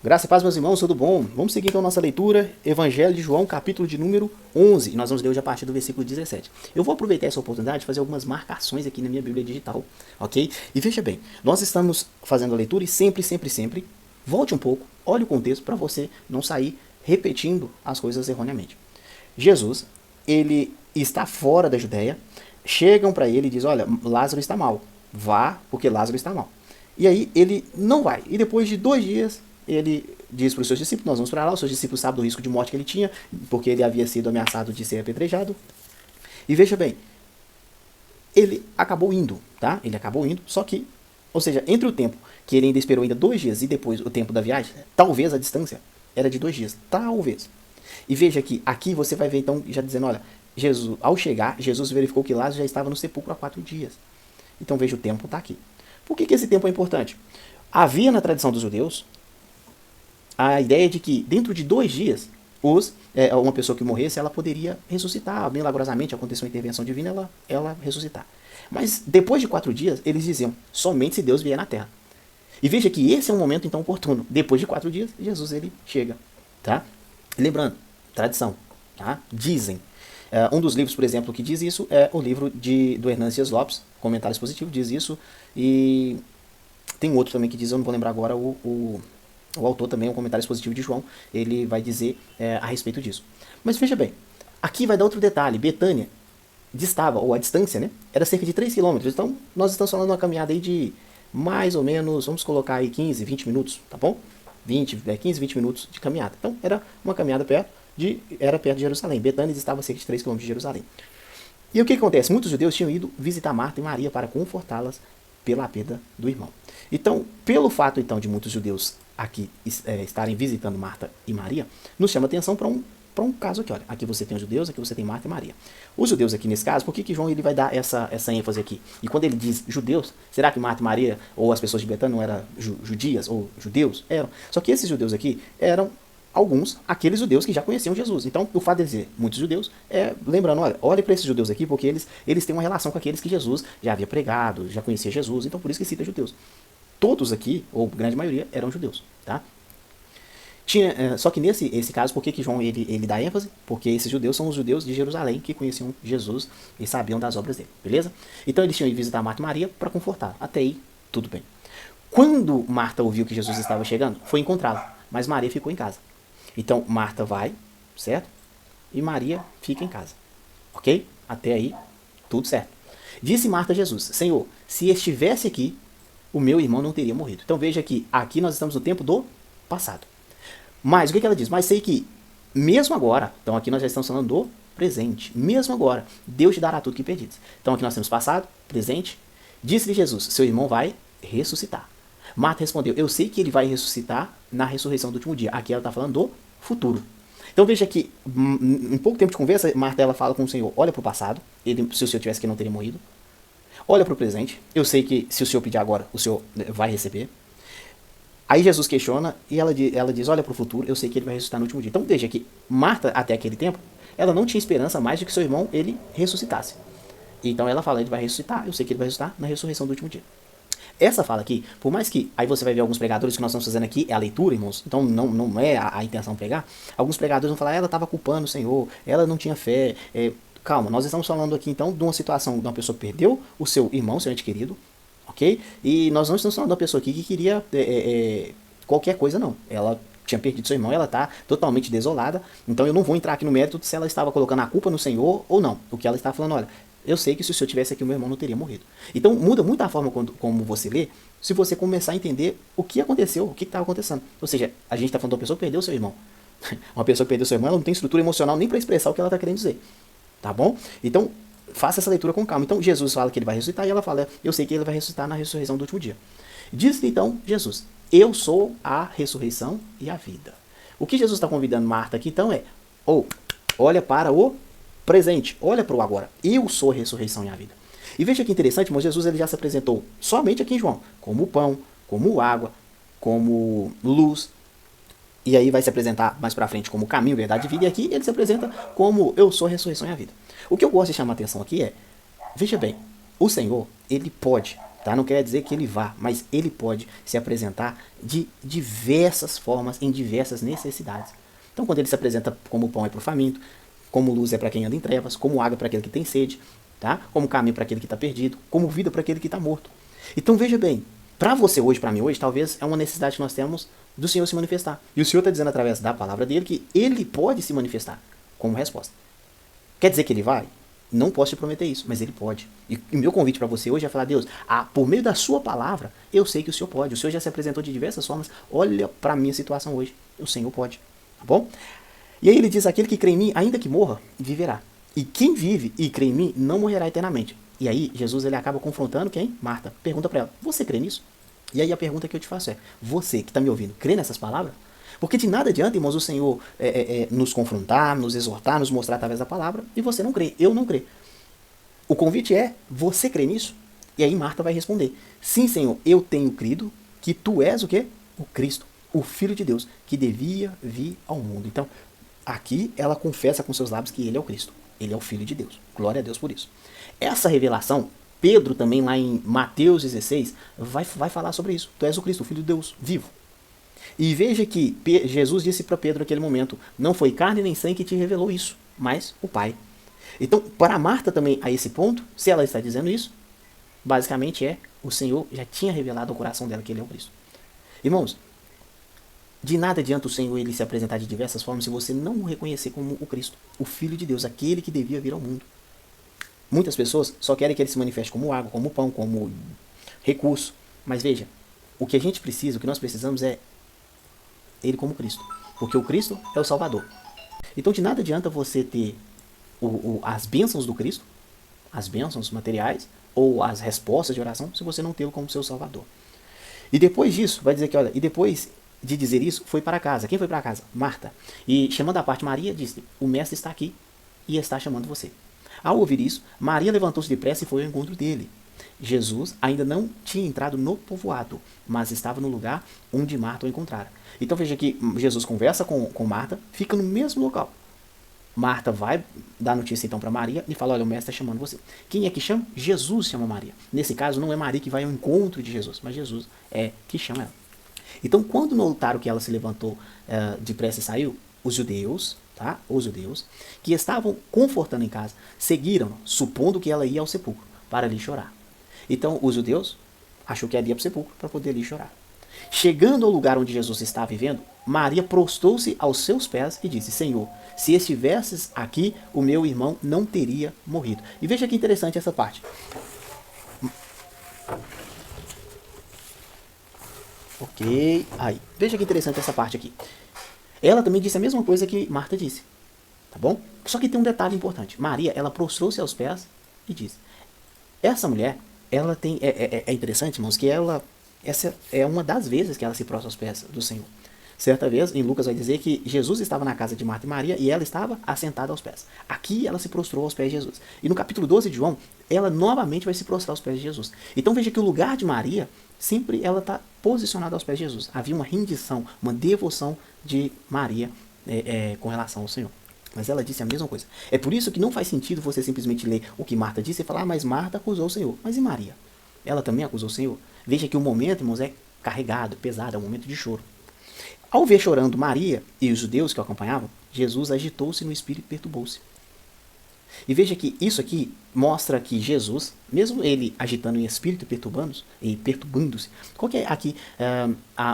Graça e paz, meus irmãos, tudo bom? Vamos seguir então nossa leitura, Evangelho de João, capítulo de número 11, e nós vamos ler hoje a partir do versículo 17. Eu vou aproveitar essa oportunidade de fazer algumas marcações aqui na minha Bíblia digital, ok? E veja bem, nós estamos fazendo a leitura e sempre, volte um pouco, olhe o contexto para você não sair repetindo as coisas erroneamente. Jesus, ele está fora da Judéia, chegam para ele e dizem, olha, Lázaro está mal, vá, porque Lázaro está mal. E aí ele não vai, e depois de 2 dias ele diz para os seus discípulos, nós vamos para lá, os seus discípulos sabem do risco de morte que ele tinha, porque ele havia sido ameaçado de ser apedrejado. E veja bem, ele acabou indo, tá? Ele acabou indo, só que, ou seja, entre o tempo que ele ainda esperou ainda 2 dias e depois o tempo da viagem, talvez a distância era de 2 dias, talvez. E veja que aqui você vai ver então, já dizendo, olha, Jesus, ao chegar, Jesus verificou que Lázaro já estava no sepulcro há 4 dias. Então veja, o tempo está aqui. Por que esse tempo é importante? Havia na tradição dos judeus a ideia de que dentro de 2 dias, uma pessoa que morresse, ela poderia ressuscitar, milagrosamente, aconteceu uma intervenção divina, ela ressuscitar. Mas depois de 4 dias, eles diziam, somente se Deus vier na terra. E veja que esse é um momento então oportuno. Depois de 4 dias, Jesus ele chega, tá? Lembrando, tradição, tá? Dizem. Um dos livros, por exemplo, que diz isso é o livro do Hernandes Dias Lopes, Comentário Expositivo, diz isso. E tem um outro também que diz, eu não vou lembrar agora o autor também, um comentário expositivo de João, ele vai dizer a respeito disso. Mas veja bem, aqui vai dar outro detalhe. Betânia distava, ou a distância, né, era cerca de 3 quilômetros. Então, nós estamos falando de uma caminhada aí de mais ou menos, vamos colocar aí 15, 20 minutos, tá bom? 15, 20 minutos de caminhada. Então, era uma caminhada era perto de Jerusalém. Betânia distava cerca de 3 quilômetros de Jerusalém. E o que acontece? Muitos judeus tinham ido visitar Marta e Maria para confortá-las pela perda do irmão. Então, pelo fato então de muitos judeus aqui estarem visitando Marta e Maria, nos chama atenção para um caso aqui. Olha, aqui você tem os judeus, aqui você tem Marta e Maria. Os judeus aqui nesse caso, por que João ele vai dar essa ênfase aqui? E quando ele diz judeus, será que Marta e Maria, ou as pessoas de Betânia não eram judias ou judeus? Eram. Só que esses judeus aqui eram aqueles judeus que já conheciam Jesus. Então, o fato de dizer muitos judeus, lembrando, olha para esses judeus aqui, porque eles têm uma relação com aqueles que Jesus já havia pregado, já conhecia Jesus, então por isso que cita judeus. Todos aqui, ou grande maioria, eram judeus, tá? Só que esse caso, por que João ele dá ênfase? Porque esses judeus são os judeus de Jerusalém que conheciam Jesus e sabiam das obras dele, beleza? Então eles tinham ido visitar Marta e Maria para confortar. Até aí, tudo bem. Quando Marta ouviu que Jesus estava chegando, foi encontrá-lo, mas Maria ficou em casa. Então Marta vai, certo? E Maria fica em casa, ok? Até aí, tudo certo. Disse Marta a Jesus, Senhor, se estivesse aqui, o meu irmão não teria morrido. Então veja que aqui nós estamos no tempo do passado. Mas o que ela diz? Mas sei que mesmo agora, então aqui nós já estamos falando do presente, mesmo agora, Deus te dará tudo que pedires. Então aqui nós temos passado, presente. Disse-lhe Jesus, seu irmão vai ressuscitar. Marta respondeu, eu sei que ele vai ressuscitar na ressurreição do último dia. Aqui ela está falando do futuro. Então veja que em pouco tempo de conversa, Marta ela fala com o Senhor, olha para o passado, se o Senhor tivesse que ele não teria morrido. Olha para o presente, eu sei que se o Senhor pedir agora, o Senhor vai receber. Aí Jesus questiona e ela diz, olha para o futuro, eu sei que ele vai ressuscitar no último dia. Então veja que Marta, até aquele tempo, ela não tinha esperança mais de que seu irmão ele ressuscitasse. Então ela fala, ele vai ressuscitar, eu sei que ele vai ressuscitar na ressurreição do último dia. Essa fala aqui, por mais que, aí você vai ver alguns pregadores que nós estamos fazendo aqui, é a leitura, irmãos, então não é a intenção pregar. Alguns pregadores vão falar, ela estava culpando o Senhor, ela não tinha fé. Calma, nós estamos falando aqui então de uma situação de uma pessoa que perdeu o seu irmão, seu ente querido, ok? E nós não estamos falando de uma pessoa aqui que queria qualquer coisa, não. Ela tinha perdido seu irmão, ela está totalmente desolada, então eu não vou entrar aqui no mérito se ela estava colocando a culpa no Senhor ou não. O que ela está falando, olha, eu sei que se o Senhor tivesse aqui, o meu irmão não teria morrido. Então muda muito a forma como você lê, se você começar a entender o que aconteceu, o que estava acontecendo. Ou seja, a gente está falando de uma pessoa que perdeu seu irmão. Uma pessoa que perdeu seu irmão, ela não tem estrutura emocional nem para expressar o que ela está querendo dizer. Tá bom? Então, faça essa leitura com calma. Então, Jesus fala que ele vai ressuscitar e ela fala, eu sei que ele vai ressuscitar na ressurreição do último dia. Diz então Jesus, eu sou a ressurreição e a vida. O que Jesus está convidando Marta aqui então olha para o presente, olha para o agora. Eu sou a ressurreição e a vida. E veja que interessante, irmão, Jesus ele já se apresentou somente aqui em João, como pão, como água, como luz. E aí vai se apresentar mais pra frente como caminho, verdade e vida. E aqui ele se apresenta como eu sou a ressurreição e a vida. O que eu gosto de chamar a atenção aqui veja bem, o Senhor, ele pode Tá? Não quer dizer que ele vá, mas ele pode se apresentar de diversas formas, em diversas necessidades. Então, quando ele se apresenta como pão é para o faminto, como luz é para quem anda em trevas, como água para aquele que tem sede, tá? Como caminho para aquele que está perdido, como vida para aquele que está morto. Então, veja bem, para você hoje, para mim hoje, talvez é uma necessidade que nós temos do Senhor se manifestar. E o Senhor está dizendo através da palavra dele que ele pode se manifestar como resposta. Quer dizer que ele vai? Não posso te prometer isso, mas ele pode. E meu convite para você hoje é falar, Deus, por meio da sua palavra, eu sei que o Senhor pode. O Senhor já se apresentou de diversas formas. Olha para a minha situação hoje. O Senhor pode. Tá bom? E aí ele diz, aquele que crê em mim, ainda que morra, viverá. E quem vive e crê em mim, não morrerá eternamente. E aí Jesus ele acaba confrontando quem? Marta. Pergunta para ela, você crê nisso? E aí a pergunta que eu te faço é, você que está me ouvindo, crê nessas palavras? Porque de nada adianta, irmãos, o Senhor nos confrontar, nos exortar, nos mostrar através da palavra, e você não crê, eu não creio. O convite é, você crê nisso? E aí Marta vai responder, sim, Senhor, eu tenho crido que tu és o quê? O Cristo, o Filho de Deus, que devia vir ao mundo. Então, aqui ela confessa com seus lábios que ele é o Cristo, ele é o Filho de Deus. Glória a Deus por isso. Essa revelação, Pedro também lá em Mateus 16, vai falar sobre isso. Tu és o Cristo, o Filho de Deus, vivo. E veja que Jesus disse para Pedro naquele momento, não foi carne nem sangue que te revelou isso, mas o Pai. Então, para Marta também, a esse ponto, se ela está dizendo isso, basicamente o Senhor já tinha revelado ao coração dela que ele é o Cristo. Irmãos, de nada adianta o Senhor ele se apresentar de diversas formas se você não o reconhecer como o Cristo, o Filho de Deus, aquele que devia vir ao mundo. Muitas pessoas só querem que ele se manifeste como água, como pão, como recurso. Mas veja, o que a gente precisa, o que nós precisamos é ele como Cristo. Porque o Cristo é o Salvador. Então de nada adianta você ter as bênçãos do Cristo, as bênçãos materiais, ou as respostas de oração, se você não tê-lo como seu Salvador. E depois disso, vai dizer que, olha, e depois de dizer isso, foi para casa. Quem foi para casa? Marta. E chamando à parte Maria, disse, o mestre está aqui e está chamando você. Ao ouvir isso, Maria levantou-se depressa e foi ao encontro dele. Jesus ainda não tinha entrado no povoado, mas estava no lugar onde Marta o encontrara. Então veja que Jesus conversa com Marta, fica no mesmo local. Marta vai dar notícia então para Maria e fala, olha, o mestre está chamando você. Quem é que chama? Jesus chama Maria. Nesse caso não é Maria que vai ao encontro de Jesus, mas Jesus é que chama ela. Então quando notaram que ela se levantou depressa e saiu, os judeus que estavam confortando em casa, seguiram, supondo que ela ia ao sepulcro para ali chorar. Então os judeus achou que ela ia para o sepulcro para poder ali chorar. Chegando ao lugar onde Jesus estava vivendo, Maria prostrou-se aos seus pés e disse, Senhor, se estivesses aqui, o meu irmão não teria morrido. E veja que interessante essa parte. Ok, aí, veja que interessante essa parte aqui. Ela também disse a mesma coisa que Marta disse, tá bom? Só que tem um detalhe importante. Maria, ela prostrou-se aos pés e disse, essa mulher, ela tem, é interessante, irmãos, que essa é uma das vezes que ela se prostra aos pés do Senhor. Certa vez, em Lucas vai dizer que Jesus estava na casa de Marta e Maria e ela estava assentada aos pés. Aqui ela se prostrou aos pés de Jesus. E no capítulo 12 de João, ela novamente vai se prostrar aos pés de Jesus. Então veja que o lugar de Maria, sempre ela está posicionada aos pés de Jesus. Havia uma rendição, uma devoção de Maria com relação ao Senhor. Mas ela disse a mesma coisa. É por isso que não faz sentido você simplesmente ler o que Marta disse e falar, mas Marta acusou o Senhor. Mas e Maria? Ela também acusou o Senhor? Veja que o momento, irmãos, é carregado, pesado, é um momento de choro. Ao ver chorando Maria e os judeus que o acompanhavam, Jesus agitou-se no espírito e perturbou-se. E veja que isso aqui mostra que Jesus, mesmo ele agitando em espírito e perturbando-se, qual que é aqui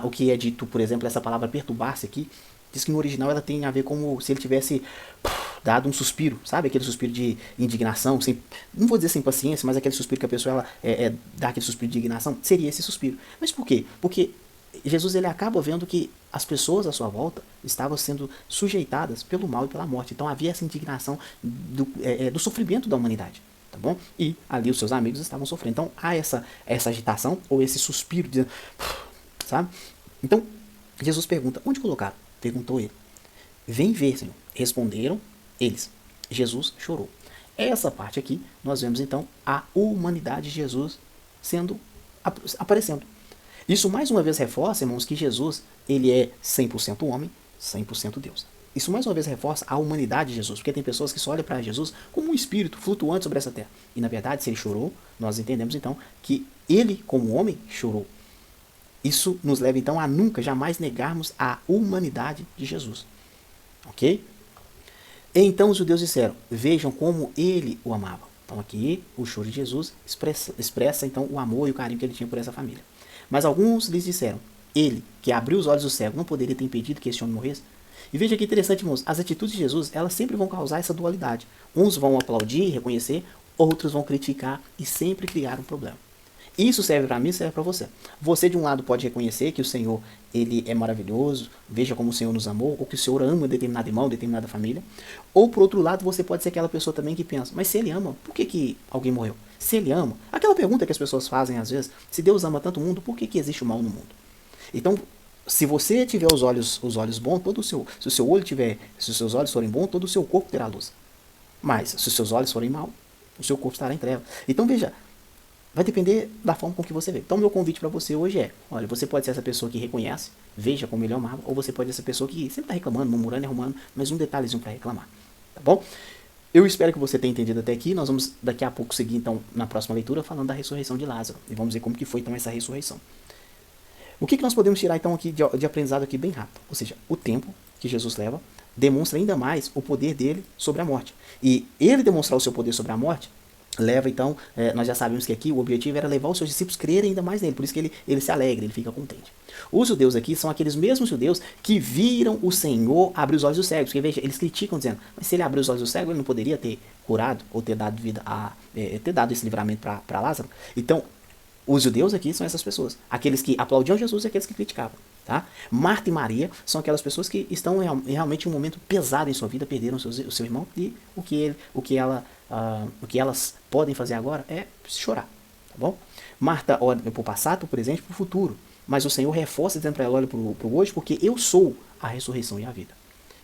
o que é dito, por exemplo, essa palavra perturbar-se aqui, diz que no original ela tem a ver como se ele tivesse dado um suspiro, sabe? Aquele suspiro de indignação, não vou dizer sem paciência, mas aquele suspiro que a pessoa dá aquele suspiro de indignação, seria esse suspiro. Mas por quê? Porque Jesus ele acaba vendo que as pessoas à sua volta estavam sendo sujeitadas pelo mal e pela morte. Então havia essa indignação do sofrimento da humanidade. Tá bom? E ali os seus amigos estavam sofrendo. Então há essa agitação ou esse suspiro, dizendo, sabe? Então Jesus pergunta, onde colocaram? Perguntou ele. Vem ver, Senhor. Responderam eles. Jesus chorou. Essa parte aqui, nós vemos então a humanidade de Jesus aparecendo. Isso mais uma vez reforça, irmãos, que Jesus ele é 100% homem, 100% Deus. isso mais uma vez reforça a humanidade de Jesus, porque tem pessoas que só olham para Jesus como um espírito flutuante sobre essa terra. E na verdade, se ele chorou, nós entendemos então que ele, como homem, chorou. Isso nos leva então a nunca, jamais negarmos a humanidade de Jesus. Ok? Então os judeus disseram, vejam como ele o amava. Então aqui o choro de Jesus expressa então o amor e o carinho que ele tinha por essa família. Mas alguns lhes disseram, ele, que abriu os olhos do cego, não poderia ter impedido que esse homem morresse? E veja que interessante, irmãos, as atitudes de Jesus, elas sempre vão causar essa dualidade. Uns vão aplaudir, reconhecer, outros vão criticar e sempre criar um problema. Isso serve para mim, serve para você. Você de um lado pode reconhecer que o Senhor, ele é maravilhoso, veja como o Senhor nos amou, ou que o Senhor ama determinado irmão, determinada família. Ou por outro lado, você pode ser aquela pessoa também que pensa, mas se ele ama, por que alguém morreu? Se ele ama, aquela pergunta que as pessoas fazem às vezes, se Deus ama tanto o mundo, por que existe o mal no mundo? Então, se você tiver os olhos bons, se o seu olho tiver, se os seus olhos forem bons, todo o seu corpo terá luz. Mas se os seus olhos forem mal, o seu corpo estará em trevas. Então veja, vai depender da forma com que você vê. Então meu convite para você hoje é, olha, você pode ser essa pessoa que reconhece, veja como ele amava, ou você pode ser essa pessoa que sempre está reclamando, murmurando e arrumando, mas um detalhezinho para reclamar. Tá bom? Eu espero que você tenha entendido até aqui. Nós vamos daqui a pouco seguir então na próxima leitura falando da ressurreição de Lázaro. E vamos ver como que foi então essa ressurreição. O que nós podemos tirar então aqui de aprendizado aqui bem rápido? Ou seja, o tempo que Jesus leva demonstra ainda mais o poder dele sobre a morte. E ele demonstrar o seu poder sobre a morte leva então, nós já sabemos que aqui o objetivo era levar os seus discípulos a crerem ainda mais nele, por isso que ele se alegra, ele fica contente. Os judeus aqui são aqueles mesmos judeus que viram o Senhor abrir os olhos dos cegos, porque veja, eles criticam dizendo, mas se ele abriu os olhos dos cegos, ele não poderia ter curado ou ter dado vida ter dado esse livramento para Lázaro? Então, os judeus aqui são essas pessoas, aqueles que aplaudiam Jesus e aqueles que criticavam. Tá? Marta e Maria são aquelas pessoas que estão realmente em um momento pesado em sua vida, perderam o seu irmão, e o que elas podem fazer agora é chorar. Tá bom? Marta olha para o passado, para o presente e para o futuro, mas o Senhor reforça dizendo para ela, olha para o hoje, porque eu sou a ressurreição e a vida.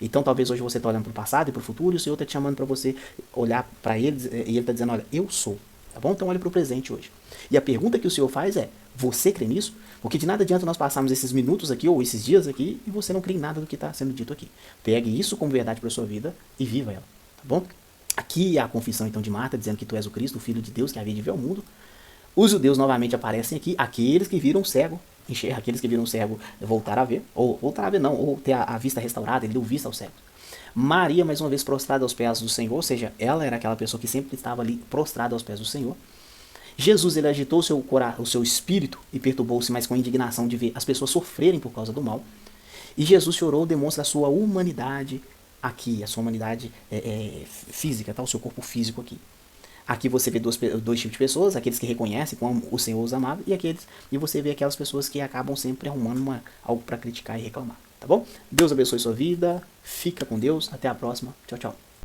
Então talvez hoje você está olhando para o passado e para o futuro, e o Senhor está te chamando para você olhar para ele, e ele está dizendo, olha, eu sou. Tá bom? Então olhe para o presente hoje. E a pergunta que o Senhor faz é, você crê nisso? Porque de nada adianta nós passarmos esses minutos aqui, ou esses dias aqui, e você não crê em nada do que está sendo dito aqui. Pegue isso como verdade para a sua vida e viva ela. Tá bom? Aqui é a confissão então de Marta, dizendo que tu és o Cristo, o Filho de Deus, que havia de vir ao mundo. Os judeus novamente aparecem aqui, aqueles que viram o cego enxergar, aqueles que viram o cego voltar a ver, ou voltar a ver não, ou ter a vista restaurada, ele deu vista ao cego. Maria, mais uma vez, prostrada aos pés do Senhor, ou seja, ela era aquela pessoa que sempre estava ali prostrada aos pés do Senhor. Jesus, ele agitou o seu espírito e perturbou-se, mas com indignação de ver as pessoas sofrerem por causa do mal. E Jesus chorou, demonstra a sua humanidade aqui, a sua humanidade física, tá? O seu corpo físico aqui. Aqui você vê dois tipos de pessoas, aqueles que reconhecem como o Senhor os amava, e você vê aquelas pessoas que acabam sempre arrumando algo para criticar e reclamar. Tá bom? Deus abençoe sua vida, fica com Deus, até a próxima, tchau, tchau.